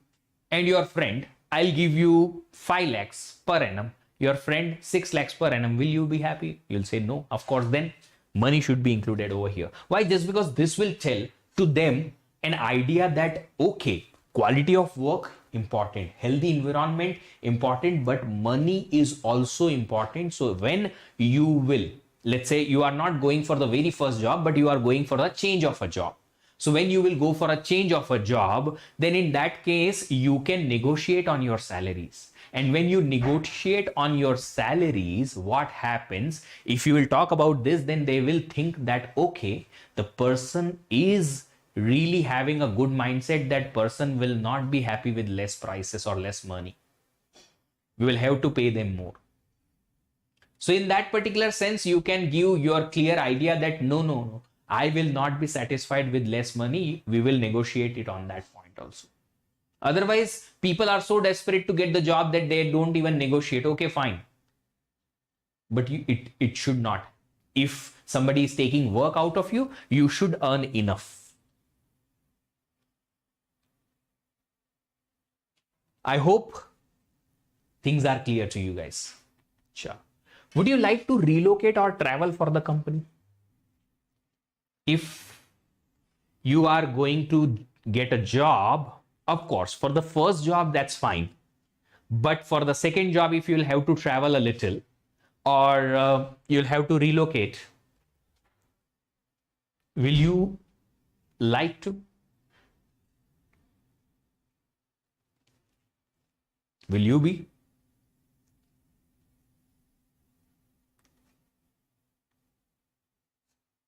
and your friend, I'll give you 5 lakhs per annum, your friend 6 lakhs per annum, will you be happy? You'll say no. Of course, then money should be included over here. Why? Just because this will tell to them an idea that, okay, quality of work important, healthy environment important, but money is also important. So when you will, let's say you are not going for the very first job, but you are going for a change of a job. So when you will go for a change of a job, then in that case, you can negotiate on your salaries. And when you negotiate on your salaries, what happens? If you will talk about this, then they will think that, okay, the person is really having a good mindset. That person will not be happy with less prices or less money. We will have to pay them more. So in that particular sense, you can give your clear idea that no, I will not be satisfied with less money. We will negotiate it on that point also. Otherwise, people are so desperate to get the job that they don't even negotiate. Okay, fine. But it should not. If somebody is taking work out of you, you should earn enough. I hope things are clear to you guys. Sure. Would you like to relocate or travel for the company? If you are going to get a job, of course, for the first job, that's fine. But for the second job, if you'll have to travel a little or you'll have to relocate, will you like to? Will you be?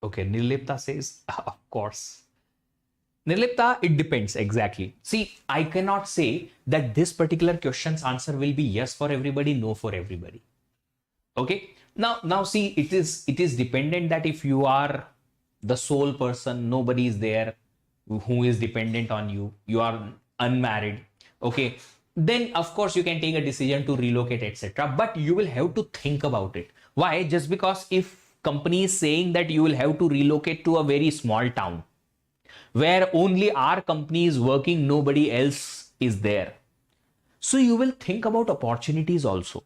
Okay, Nirlipta says, of course. Nirlipta, it depends exactly. See, I cannot say that this particular question's answer will be yes for everybody, no for everybody. Okay. Now see, it is dependent that if you are the sole person, nobody is there who is dependent on you, you are unmarried. Okay. Then of course you can take a decision to relocate, etc. But you will have to think about it. Why? Just because if company is saying that you will have to relocate to a very small town where only our company is working, nobody else is there. So you will think about opportunities also.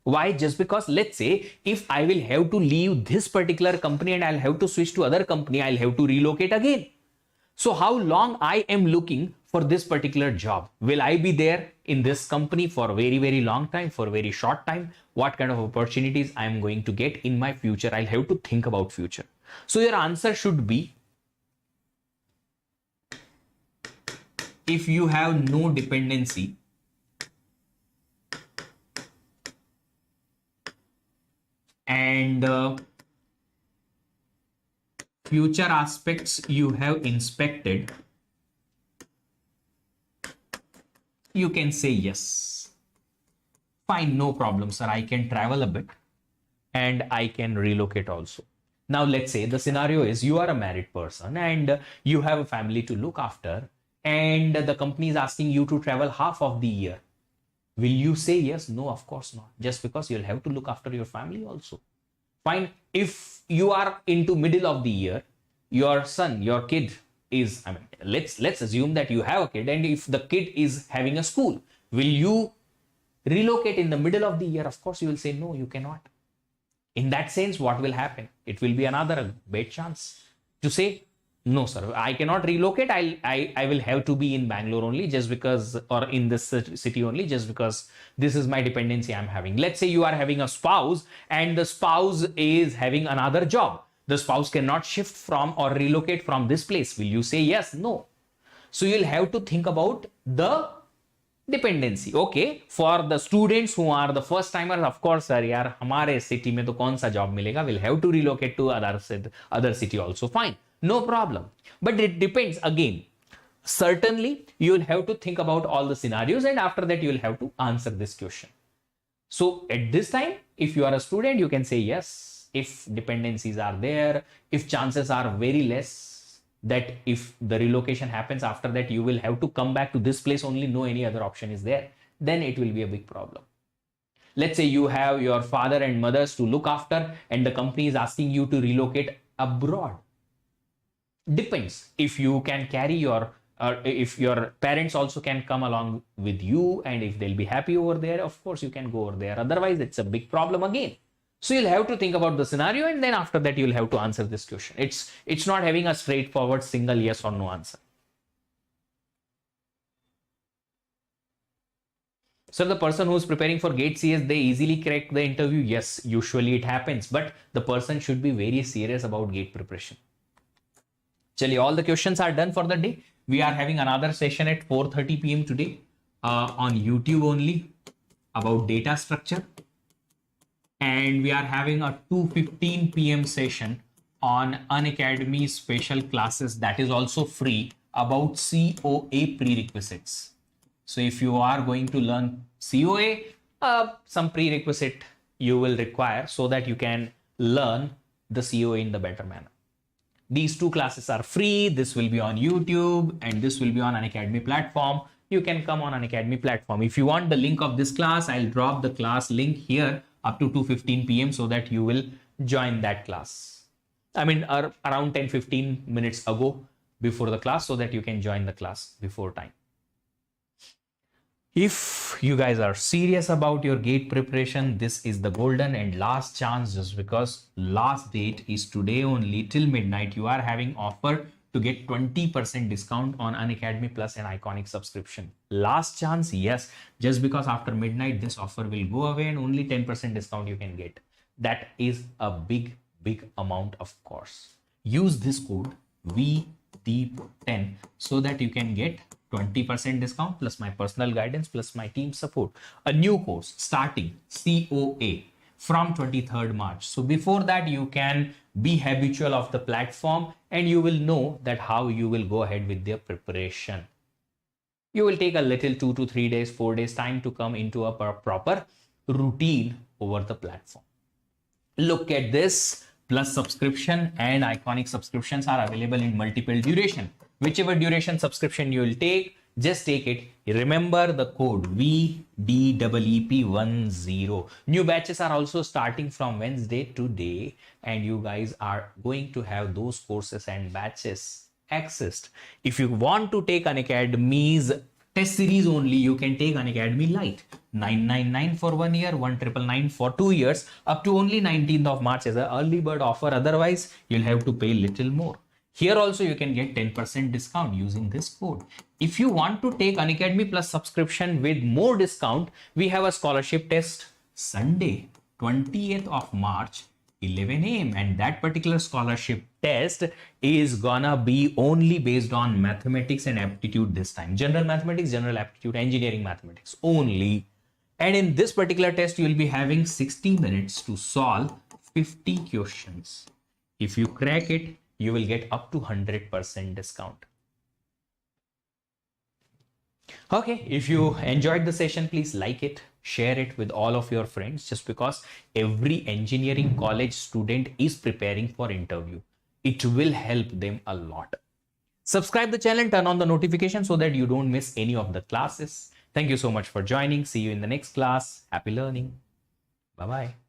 Why? Just because, let's say, if I will have to leave this particular company and I'll have to switch to other company, I'll have to relocate again. So how long I am looking for this particular job? Will I be there in this company for a very, very long time, for a very short time? What kind of opportunities I am going to get in my future? I'll have to think about future. So your answer should be, if you have no dependency, and future aspects you have inspected, you can say yes. Fine, no problem, sir. I can travel a bit and I can relocate also. Now, let's say the scenario is you are a married person and you have a family to look after, and the company is asking you to travel half of the year. Will you say yes? No, of course not. Just because you'll have to look after your family also. Fine. If you are into middle of the year, your son, your kid is, I mean, let's assume that you have a kid, and if the kid is having a school, will you relocate in the middle of the year? Of course, you will say no, you cannot. In that sense, what will happen? It will be another bad chance to say, no, sir, I cannot relocate. I will have to be in Bangalore only just because, or in this city only just because this is my dependency I'm having. Let's say you are having a spouse and the spouse is having another job. The spouse cannot shift from or relocate from this place. Will you say yes? No. So you'll have to think about the dependency. Okay, for the students who are the first timers, of course, sir, यार हमारे city में तो कौन सा job मिलेगा? We'll have to relocate to other city also. Fine, no problem. But it depends again. Certainly, you'll have to think about all the scenarios, and after that, you'll have to answer this question. So at this time, if you are a student, you can say yes. If dependencies are there, if chances are very less that if the relocation happens after that, you will have to come back to this place only, no any other option is there, then it will be a big problem. Let's say you have your father and mothers to look after and the company is asking you to relocate abroad. Depends if you can carry your if your parents also can come along with you, and if they'll be happy over there, of course you can go over there. Otherwise, it's a big problem again. So you'll have to think about the scenario, and then after that you'll have to answer this question. It's not having a straightforward single yes or no answer. So the person who's preparing for GATE ESE, they easily crack the interview. Yes, usually it happens, but the person should be very serious about GATE preparation. Chali, all the questions are done for the day. We are having another session at 4:30 p.m. today on YouTube only about data structure. And we are having a 2:15 p.m. session on Unacademy special classes that is also free about COA prerequisites. So if you are going to learn COA, some prerequisite you will require so that you can learn the COA in the better manner. These two classes are free. This will be on YouTube and this will be on Unacademy platform. You can come on Unacademy platform. If you want the link of this class, I'll drop the class link here up to 2:15 p.m. so that you will join that class. I mean, around 10-15 minutes ago before the class, so that you can join the class before time. If you guys are serious about your GATE preparation, this is the golden and last chance, just because last date is today only till midnight. You are having offer to get 20% discount on Unacademy Plus and Iconic subscription. Last chance, yes, just because after midnight this offer will go away and only 10% discount you can get. That is a big amount, of course. Use this code VDEEP10 so that you can get 20% discount plus my personal guidance plus my team support. A new course starting COA from 23rd March. So before that, you can be habitual of the platform and you will know that how you will go ahead with their preparation. You will take a little 2 to 3 days, 4 days time to come into a proper routine over the platform. Look at this. Plus subscription and Iconic subscriptions are available in multiple duration. Whichever duration subscription you will take, just take it. Remember the code VDEEP10. New batches are also starting from Wednesday today, and you guys are going to have those courses and batches accessed. If you want to take Unacademy's test series only, you can take Unacademy Lite. 999 for 1 year, 1999 for 2 years, up to only 19th of March as an early bird offer. Otherwise, you'll have to pay little more. Here also you can get 10% discount using this code. If you want to take Unacademy Plus subscription with more discount, we have a scholarship test Sunday, 20th of March, 11 a.m. and that particular scholarship test is gonna be only based on mathematics and aptitude this time. General mathematics, general aptitude, engineering mathematics only. And in this particular test, you will be having 60 minutes to solve 50 questions. If you crack it, you will get up to 100% discount. Okay, if you enjoyed the session, please like it, share it with all of your friends, just because every engineering college student is preparing for interview. It will help them a lot. Subscribe the channel, turn on the notification so that you don't miss any of the classes. Thank you so much for joining. See you in the next class. Happy learning. Bye bye.